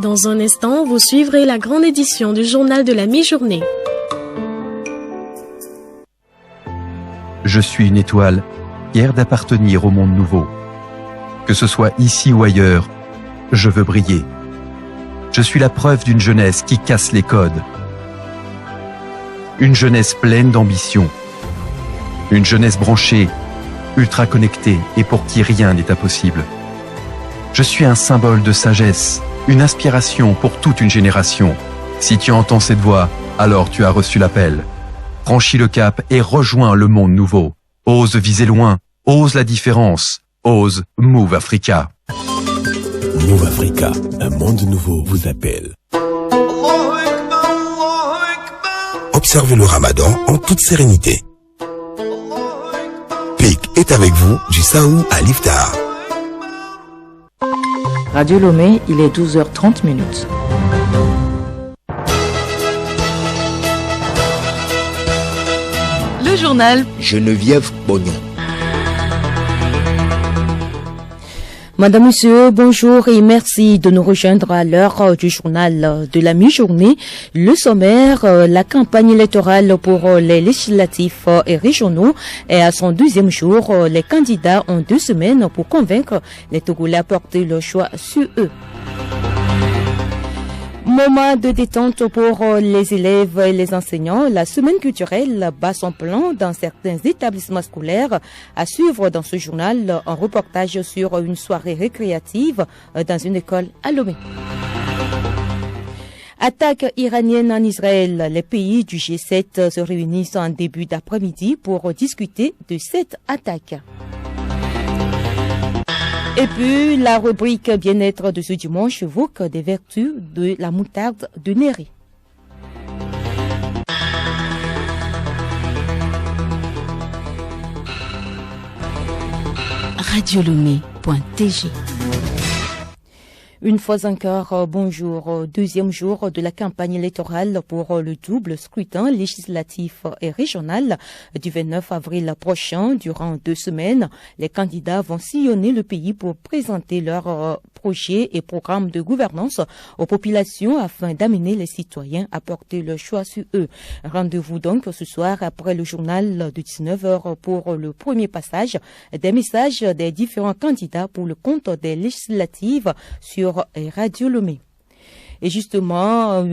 Dans un instant, vous suivrez la grande édition du journal de la mi-journée. Je suis une étoile, fière d'appartenir au monde nouveau. Que ce soit ici ou ailleurs, je veux briller. Je suis la preuve d'une jeunesse qui casse les codes. Une jeunesse pleine d'ambition. Une jeunesse branchée, ultra connectée et pour qui rien n'est impossible. Je suis un symbole de sagesse, une inspiration pour toute une génération. Si tu entends cette voix, alors tu as reçu l'appel. Franchis le cap et rejoins le monde nouveau. Ose viser loin, ose la différence, ose Move Africa. Move Africa, un monde nouveau vous appelle. Observez le Ramadan en toute sérénité. PIC est avec vous du Saou à l'Iftar. Radio Lomé, il est 12h30. Le journal Geneviève Bognon. Madame, Monsieur, bonjour et merci de nous rejoindre à l'heure du journal de la mi-journée. Le sommaire, la campagne électorale pour les législatifs et régionaux est à son deuxième jour. Les candidats ont 2 semaines pour convaincre les Togolais à porter leur choix sur eux. Moment de détente pour les élèves et les enseignants. La semaine culturelle bat son plan dans certains établissements scolaires. À suivre dans ce journal, un reportage sur une soirée récréative dans une école à Lomé. Attaque iranienne en Israël. Les pays du G7 se réunissent en début d'après-midi pour discuter de cette attaque. Et puis, la rubrique bien-être de ce dimanche évoque des vertus de la moutarde de Néré. radiolomé.tg. Une fois encore, bonjour. Deuxième jour de la campagne électorale pour le double scrutin législatif et régional du 29 avril prochain. Durant 2 semaines, les candidats vont sillonner le pays pour présenter leurs projets et programmes de gouvernance aux populations afin d'amener les citoyens à porter leur choix sur eux. Rendez-vous donc ce soir après le journal de 19h pour le premier passage des messages des différents candidats pour le compte des législatives sur Radio Lomé. Et justement,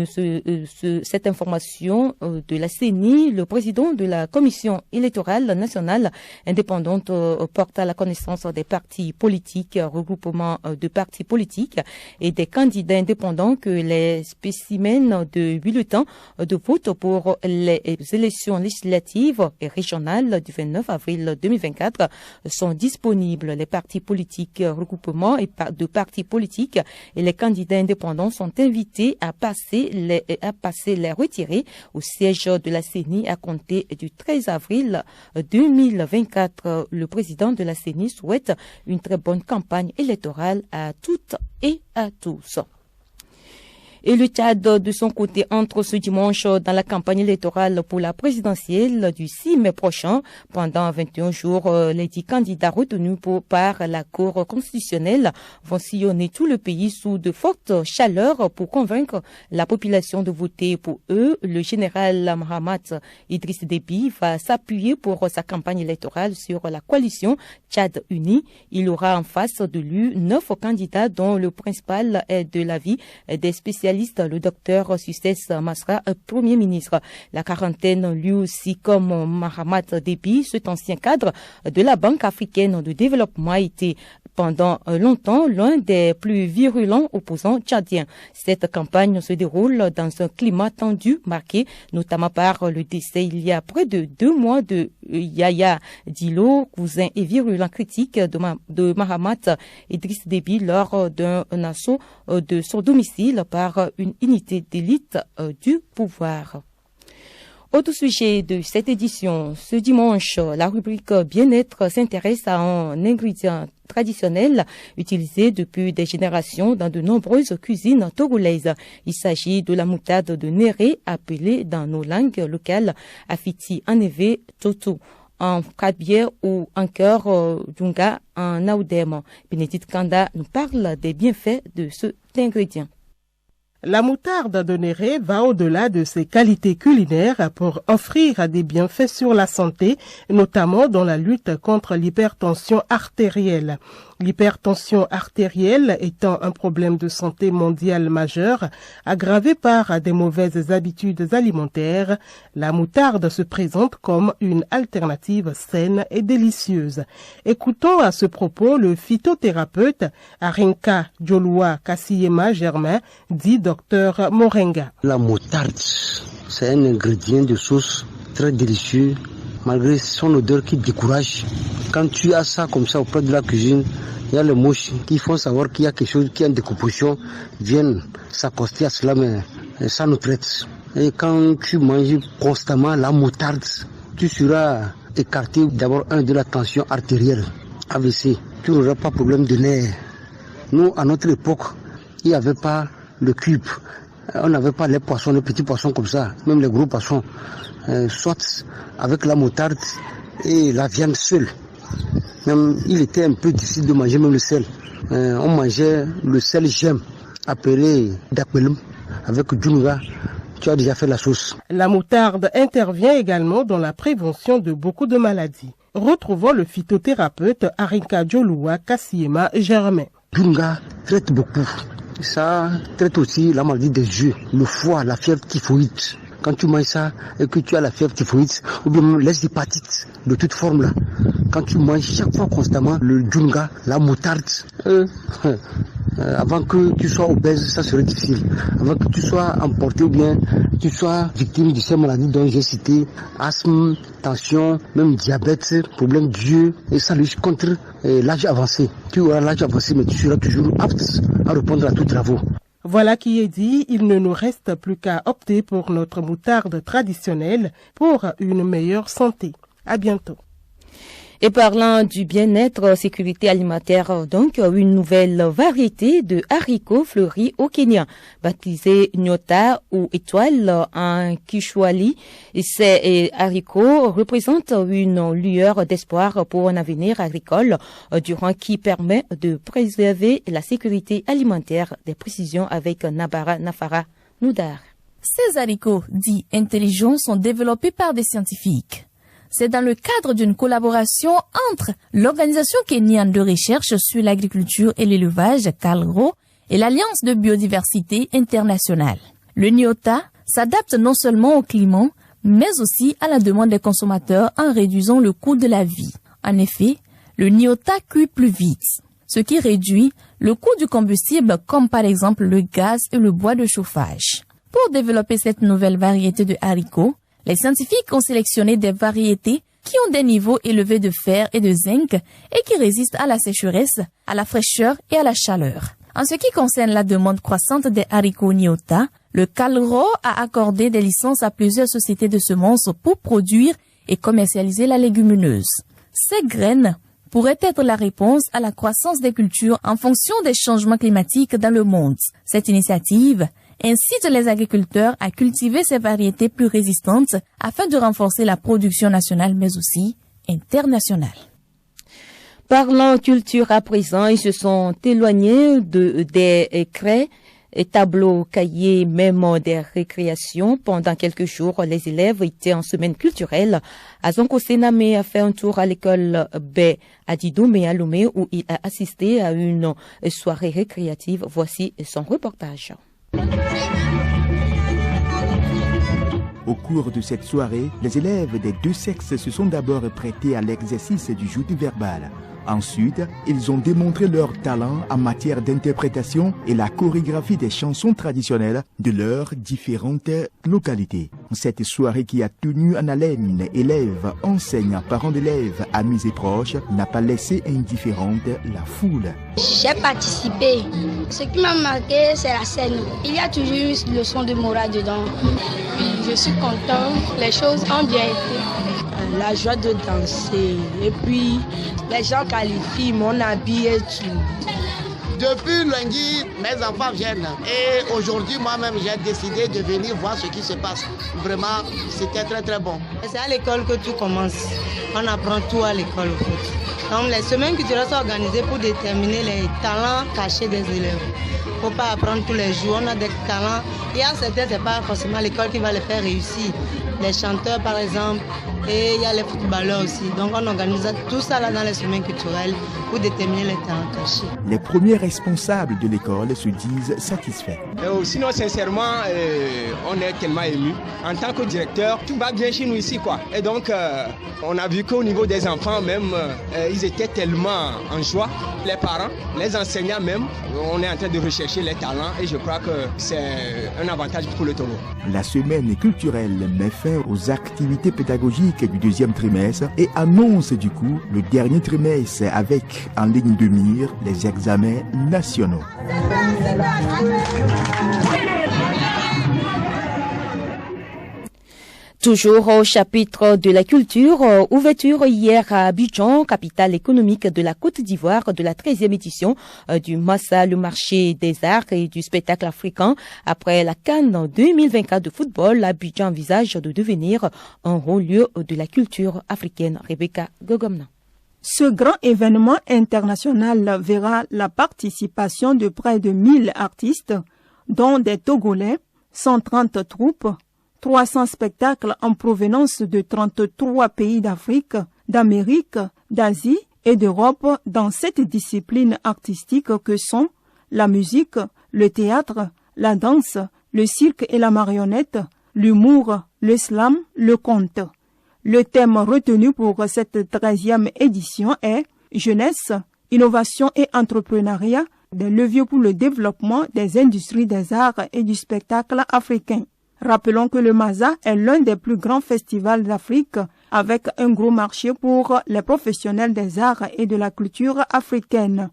cette information de la CENI, le président de la Commission électorale nationale indépendante porte à la connaissance des partis politiques, regroupements de partis politiques et des candidats indépendants que les spécimens de bulletins de vote pour les élections législatives et régionales du 29 avril 2024 sont disponibles. Les partis politiques, regroupements de partis politiques et les candidats indépendants sont invités à passer les retirer au siège de la CENI à compter du 13 avril 2024. Le président de la CENI souhaite une très bonne campagne électorale à toutes et à tous. Et le Tchad, de son côté, entre ce dimanche dans la campagne électorale pour la présidentielle du 6 mai prochain. Pendant 21 jours, les 10 candidats retenus par la Cour constitutionnelle vont sillonner tout le pays sous de fortes chaleurs pour convaincre la population de voter pour eux. Le général Mahamat Idriss Déby va s'appuyer pour sa campagne électorale sur la coalition Tchad Uni. Il aura en face de lui 9 candidats dont le principal est de l'avis des spécialistes, le docteur Succès Masra, Premier ministre. La quarantaine, lui aussi, comme Mahamat Déby, cet ancien cadre de la Banque africaine de développement, a été pendant longtemps l'un des plus virulents opposants tchadiens. Cette campagne se déroule dans un climat tendu, marqué notamment par le décès il y a près de 2 mois de Yaya Dilo, cousin et virulent critique de Mahamat Idriss Déby lors d'un assaut de son domicile par une unité d'élite du pouvoir. Autre sujet de cette édition, ce dimanche, la rubrique bien-être s'intéresse à un ingrédient traditionnel utilisé depuis des générations dans de nombreuses cuisines togolaises. Il s'agit de la moutarde de Néré, appelée dans nos langues locales Afiti Anévé Toto, en Kadbière ou en cœur Dunga en Aoudem. Bénédicte Kanda nous parle des bienfaits de cet ingrédient. La moutarde de Néré va au-delà de ses qualités culinaires pour offrir des bienfaits sur la santé, notamment dans la lutte contre l'hypertension artérielle. L'hypertension artérielle étant un problème de santé mondial majeur, aggravé par des mauvaises habitudes alimentaires, la moutarde se présente comme une alternative saine et délicieuse. Écoutons à ce propos le phytothérapeute Arinka Jolua Kassiyema Germain, dit Docteur Moringa. La moutarde, c'est un ingrédient de sauce très délicieux, malgré son odeur qui décourage. Quand tu as ça comme ça auprès de la cuisine, il y a les mouches qui font savoir qu'il y a quelque chose qui est en décomposition, viennent s'accoster à cela, mais ça nous traite. Et quand tu manges constamment la moutarde, tu seras écarté d'abord de la tension artérielle, AVC. Tu n'auras pas de problème de nerfs. Nous, à notre époque, il n'y avait pas le cube. On n'avait pas les poissons, les petits poissons comme ça, même les gros poissons. Soit avec la moutarde et la viande seule. Même, il était un peu difficile de manger même le sel. On mangeait le sel gemme, appelé Dakbelum, avec Djunga. Tu as déjà fait la sauce. La moutarde intervient également dans la prévention de beaucoup de maladies. Retrouvons le phytothérapeute Arinka Jolua Kassiyema Germain. Djunga traite beaucoup. Ça traite aussi la maladie des yeux, le foie, la fièvre typhoïde. Quand tu manges ça et que tu as la fièvre typhoïde ou bien les hépatites de toute forme là, quand tu manges chaque fois constamment le djunga, la moutarde, avant que tu sois obèse, ça serait difficile. Avant que tu sois emporté ou bien tu sois victime de ces maladies dont j'ai cité, asthme, tension, même diabète, problème d'yeux, et ça lutte contre l'âge avancé. Tu auras l'âge avancé, mais tu seras toujours apte à répondre à tous travaux. Voilà qui est dit, il ne nous reste plus qu'à opter pour notre moutarde traditionnelle pour une meilleure santé. À bientôt. Et parlant du bien-être, sécurité alimentaire, donc, une nouvelle variété de haricots fleuris au Kenya, baptisée Nyota ou étoile en Kishwali. Ces haricots représentent une lueur d'espoir pour un avenir agricole, durant qui permet de préserver la sécurité alimentaire. Des précisions avec Nafara Noudar. Ces haricots dits intelligents sont développés par des scientifiques. C'est dans le cadre d'une collaboration entre l'Organisation kenyane de recherche sur l'agriculture et l'élevage, KALRO, et l'Alliance de biodiversité internationale. Le Nyota s'adapte non seulement au climat, mais aussi à la demande des consommateurs en réduisant le coût de la vie. En effet, le Nyota cuit plus vite, ce qui réduit le coût du combustible comme par exemple le gaz et le bois de chauffage. Pour développer cette nouvelle variété de haricots, les scientifiques ont sélectionné des variétés qui ont des niveaux élevés de fer et de zinc et qui résistent à la sécheresse, à la fraîcheur et à la chaleur. En ce qui concerne la demande croissante des haricots Nyota, le KALRO a accordé des licences à plusieurs sociétés de semences pour produire et commercialiser la légumineuse. Ces graines pourraient être la réponse à la croissance des cultures en fonction des changements climatiques dans le monde. Cette initiative incite les agriculteurs à cultiver ces variétés plus résistantes afin de renforcer la production nationale mais aussi internationale. Parlant culture à présent, ils se sont éloignés des craies et tableaux, cahiers, même des récréations. Pendant quelques jours, les élèves étaient en semaine culturelle. Azonko Sename a fait un tour à l'école B à Didoume à Lomé où il a assisté à une soirée récréative. Voici son reportage. Au cours de cette soirée, les élèves des deux sexes se sont d'abord prêtés à l'exercice du jeu verbal. Ensuite, ils ont démontré leur talent en matière d'interprétation et la chorégraphie des chansons traditionnelles de leurs différentes localités. Cette soirée qui a tenu en haleine élèves, enseignants, parents d'élèves, amis et proches, n'a pas laissé indifférente la foule. J'ai participé. Ce qui m'a marqué, c'est la scène. Il y a toujours une leçon de morale dedans. Je suis content, les choses ont bien été. La joie de danser et puis les gens qualifient mon habit et tout. Depuis lundi, mes enfants viennent et aujourd'hui moi-même j'ai décidé de venir voir ce qui se passe. Vraiment, c'était très très bon. C'est à l'école que tout commence. On apprend tout à l'école. Donc les semaines culturelles sont organisées pour déterminer les talents cachés des élèves. Il ne faut pas apprendre tous les jours, on a des talents. Il y a certains, ce n'est pas forcément l'école qui va les faire réussir. Les chanteurs par exemple, et il y a les footballeurs aussi. Donc on organise tout ça là dans les semaines culturelles pour déterminer les talents cachés. Les premiers responsables de l'école se disent satisfaits. Sinon sincèrement, on est tellement émus. En tant que directeur, tout va bien chez nous ici, quoi. Et donc on a vu qu'au niveau des enfants même, ils étaient tellement en joie. Les parents, les enseignants même, on est en train de rechercher les talents et je crois que c'est un avantage pour le Togo. La semaine culturelle met fin aux activités pédagogiques du deuxième trimestre et annonce du coup le dernier trimestre avec en ligne de mire les examens nationaux. Toujours au chapitre de la culture, ouverture hier à Abidjan, capitale économique de la Côte d'Ivoire, de la 13e édition du Massa, le marché des arts et du spectacle africain. Après la CAN 2024 de football, Abidjan envisage de devenir un haut lieu de la culture africaine. Rebecca Gogomna. Ce grand événement international verra la participation de près de 1000 artistes, dont des Togolais, 130 troupes, 300 spectacles en provenance de 33 pays d'Afrique, d'Amérique, d'Asie et d'Europe dans cette discipline artistique que sont la musique, le théâtre, la danse, le cirque et la marionnette, l'humour, le slam, le conte. Le thème retenu pour cette 13e édition est « Jeunesse, innovation et entrepreneuriat, des leviers pour le développement des industries des arts et du spectacle africain ». Rappelons que le Massa est l'un des plus grands festivals d'Afrique avec un gros marché pour les professionnels des arts et de la culture africaine.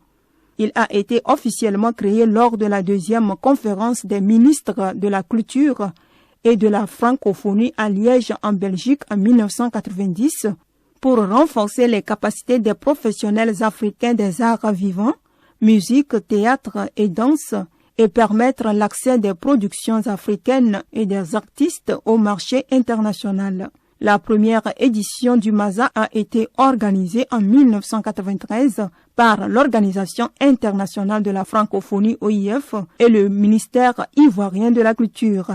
Il a été officiellement créé lors de la 2e conférence des ministres de la culture et de la francophonie à Liège en Belgique en 1990 pour renforcer les capacités des professionnels africains des arts vivants, musique, théâtre et danse, et permettre l'accès des productions africaines et des artistes au marché international. La première édition du Massa a été organisée en 1993 par l'Organisation internationale de la francophonie OIF et le ministère ivoirien de la culture.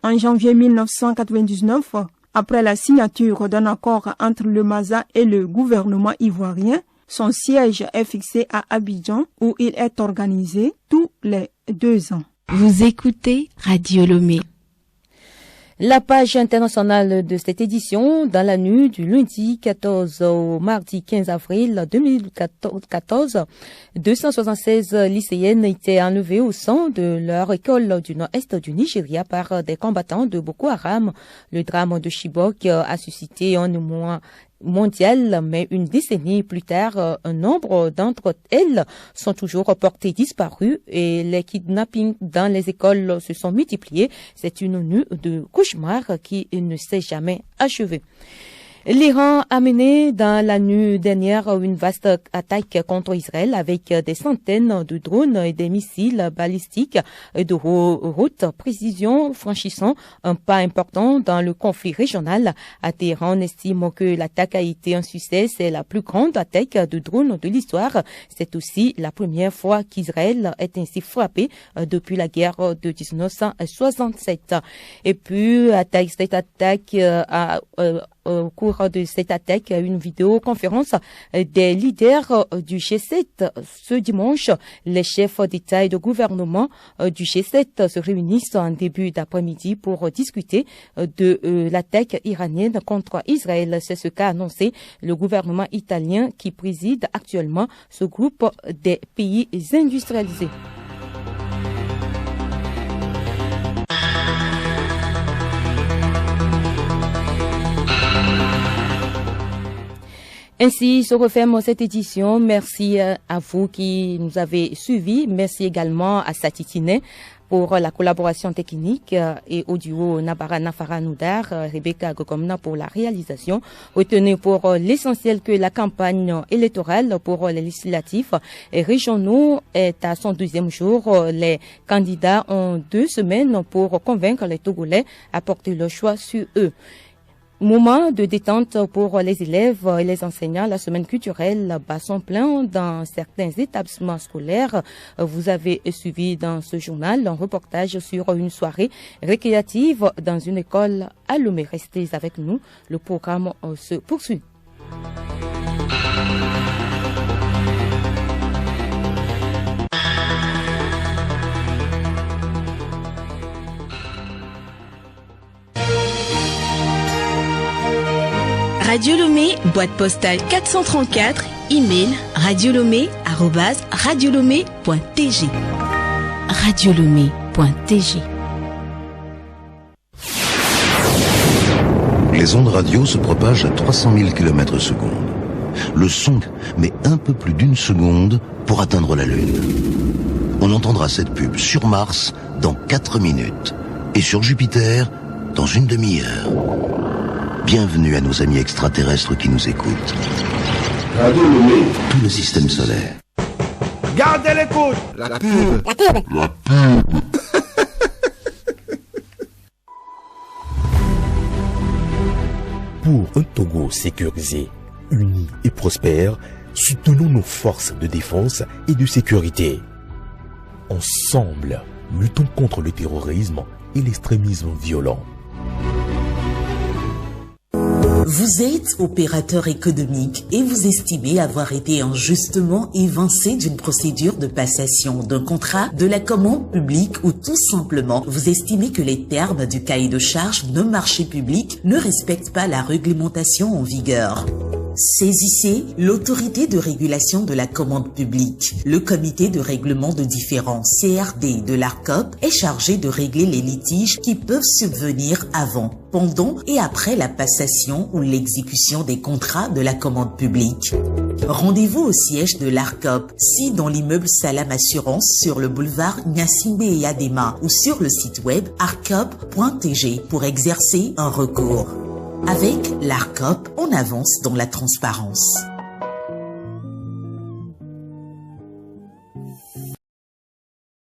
En janvier 1999, après la signature d'un accord entre le Massa et le gouvernement ivoirien, son siège est fixé à Abidjan où il est organisé tous les 2 ans. Vous écoutez Radio Lomé. La page internationale de cette édition, dans la nuit du lundi 14 au mardi 15 avril 2014, 276 lycéennes étaient enlevées au sein de leur école du nord-est du Nigeria par des combattants de Boko Haram. Le drame de Chibok a suscité un émoi mondial, mais une décennie plus tard, un nombre d'entre elles sont toujours portées disparues et les kidnappings dans les écoles se sont multipliés. C'est une nuit de cauchemar qui ne s'est jamais achevée. L'Iran a mené dans la nuit dernière une vaste attaque contre Israël avec des centaines de drones et des missiles balistiques de haute précision franchissant un pas important dans le conflit régional. Téhéran estime que l'attaque a été un succès. C'est la plus grande attaque de drones de l'histoire. C'est aussi la première fois qu'Israël est ainsi frappé depuis la guerre de 1967. Et puis, cette attaque au cours de cette attaque, une vidéoconférence des leaders du G7 ce dimanche. Les chefs d'État et de gouvernement du G7 se réunissent en début d'après-midi pour discuter de l'attaque iranienne contre Israël. C'est ce qu'a annoncé le gouvernement italien qui préside actuellement ce groupe des pays industrialisés. Ainsi se referme cette édition. Merci à vous qui nous avez suivis. Merci également à Satitine pour la collaboration technique et audio Nabara Nafara Noudar, Rebecca Gogomna pour la réalisation. Retenez pour l'essentiel que la campagne électorale pour les législatifs et régionaux est à son 2e jour. Les candidats ont 2 semaines pour convaincre les Togolais à porter leur choix sur eux. Moment de détente pour les élèves et les enseignants. La semaine culturelle bat son plein dans certains établissements scolaires. Vous avez suivi dans ce journal un reportage sur une soirée récréative dans une école à Lomé. Restez avec nous. Le programme se poursuit. Radio Lomé, boîte postale 434, email radiolomé@radiolomé.tg. radiolomé.tg. Les ondes radio se propagent à 300 000 km/s. Le son met un peu plus d'une seconde pour atteindre la Lune. On entendra cette pub sur Mars dans 4 minutes et sur Jupiter dans une demi-heure. Bienvenue à nos amis extraterrestres qui nous écoutent. Radio Lomé, tout le système solaire. Gardez l'écoute. La pub. Pour un Togo sécurisé, uni et prospère, soutenons nos forces de défense et de sécurité. Ensemble, luttons contre le terrorisme et l'extrémisme violent. Vous êtes opérateur économique et vous estimez avoir été injustement évincé d'une procédure de passation d'un contrat, de la commande publique ou tout simplement vous estimez que les termes du cahier de charges d'un marché public ne respectent pas la réglementation en vigueur. Saisissez l'autorité de régulation de la commande publique. Le comité de règlement de différends CRD de l'ARCOP est chargé de régler les litiges qui peuvent subvenir avant, pendant et après la passation ou l'exécution des contrats de la commande publique. Rendez-vous au siège de l'ARCOP, si dans l'immeuble Salam Assurance sur le boulevard Nyassimbe et Adema ou sur le site web arcop.tg pour exercer un recours. Avec l'ARCOP, on avance dans la transparence.